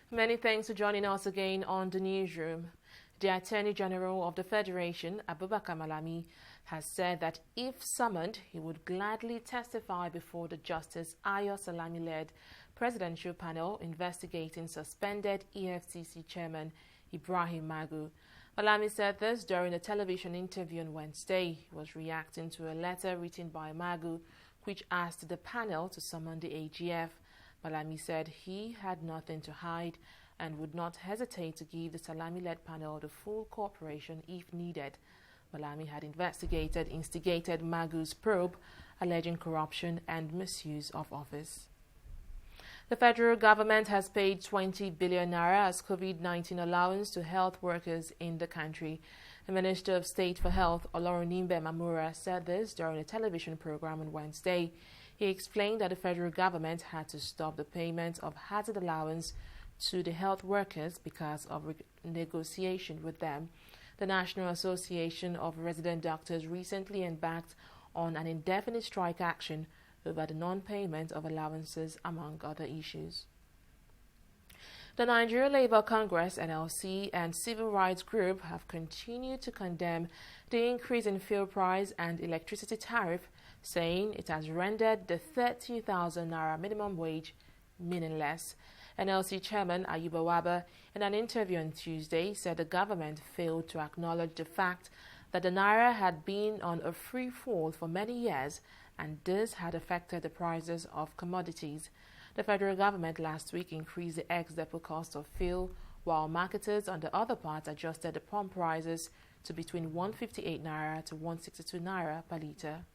Many thanks for joining us again on the newsroom. The Attorney General of the Federation, Abubakar Malami, has said that if summoned, he would gladly testify before the Justice Ayo Salami-led presidential panel investigating suspended EFCC Chairman Ibrahim Magu. Malami said this during a television interview on Wednesday. He was reacting to a letter written by Magu, which asked the panel to summon the AGF. Malami said he had nothing to hide and would not hesitate to give the Salami-led panel the full cooperation if needed. Malami had instigated Magu's probe, alleging corruption and misuse of office. The federal government has paid 20 billion naira as COVID-19 allowance to health workers in the country. The Minister of State for Health, Olorunimbe Mamura, said this during a television program on Wednesday. He explained that the federal government had to stop the payment of hazard allowance to the health workers because of negotiation with them. The National Association of Resident Doctors recently embarked on an indefinite strike action over the non-payment of allowances, among other issues. The Nigeria Labour Congress, NLC, and Civil Rights Group have continued to condemn the increase in fuel price and electricity tariff, saying it has rendered the 30,000 naira minimum wage meaningless. NLC Chairman Ayuba Waba, in an interview on Tuesday, said the government failed to acknowledge the fact that the naira had been on a free fall for many years, and this had affected the prices of commodities. The federal government last week increased the ex-depot cost of fuel, while marketers on the other part adjusted the pump prices to between 158 naira to 162 naira per litre.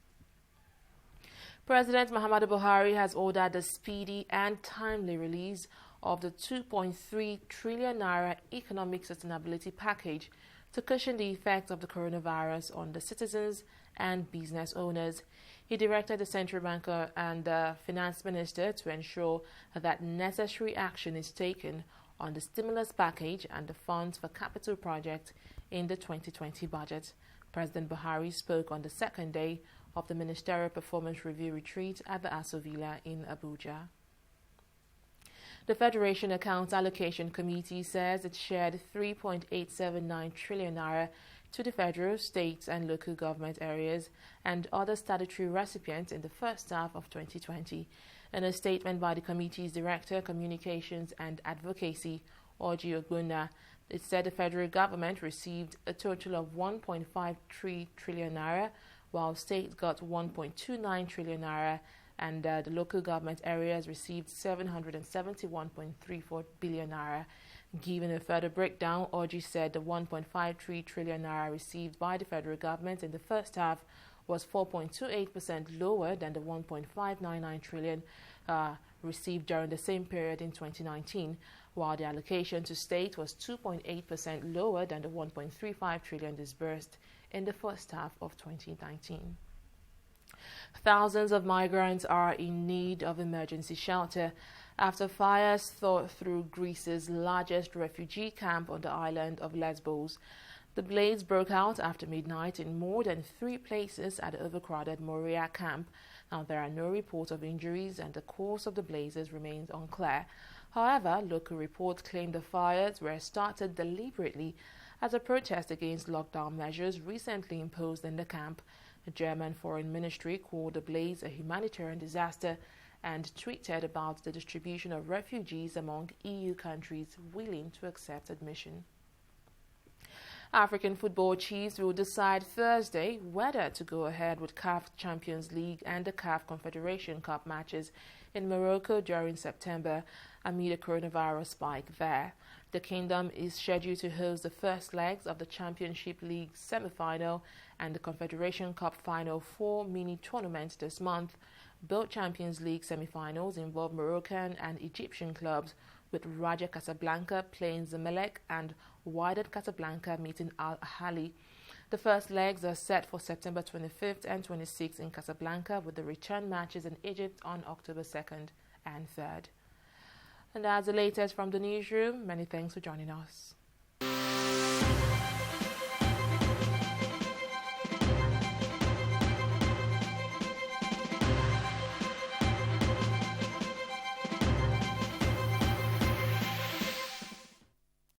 President Muhammadu Buhari has ordered the speedy and timely release of the 2.3 trillion naira economic sustainability package to cushion the effects of the coronavirus on the citizens and business owners. He directed the central banker and the finance minister to ensure that necessary action is taken on the stimulus package and the funds for capital projects in the 2020 budget. President Buhari spoke on the second day of the Ministerial Performance Review Retreat at the Aso Villa in Abuja. The Federation Accounts Allocation Committee says it shared 3.879 trillion naira to the federal, states and local government areas and other statutory recipients in the first half of 2020. In a statement by the committee's Director, Communications and Advocacy, Orji Ogbonna, it said the federal government received a total of 1.53 trillion naira, while states got 1.29 trillion naira, and the local government areas received 771.34 billion naira. Given a further breakdown, Orji said the 1.53 trillion naira received by the federal government in the first half was 4.28% lower than the 1.599 trillion received during the same period in 2019, while the allocation to state was 2.8% lower than the 1.35 trillion disbursed in the first half of 2019. Thousands of migrants are in need of emergency shelter after fires tore through Greece's largest refugee camp on the island of Lesbos. The blaze broke out after midnight in more than 3 places at the overcrowded Moria camp. Now, there are no reports of injuries and the cause of the blazes remains unclear. However, local reports claim the fires were started deliberately as a protest against lockdown measures recently imposed in the camp. The German Foreign Ministry called the blaze a humanitarian disaster and tweeted about the distribution of refugees among EU countries willing to accept admission. African football chiefs will decide Thursday whether to go ahead with CAF Champions League and the CAF Confederation Cup matches in Morocco during September amid a coronavirus spike there. The Kingdom is scheduled to host the first legs of the Championship League semi-final and the Confederation Cup final 4 mini-tournaments this month. Both Champions League semi-finals involve Moroccan and Egyptian clubs, with Raja Casablanca playing Zamalek and Wydad Casablanca meeting Al Ahly. The first legs are set for September 25th and 26th in Casablanca, with the return matches in Egypt on October 2nd and 3rd. And that's the latest from the newsroom. Many thanks for joining us.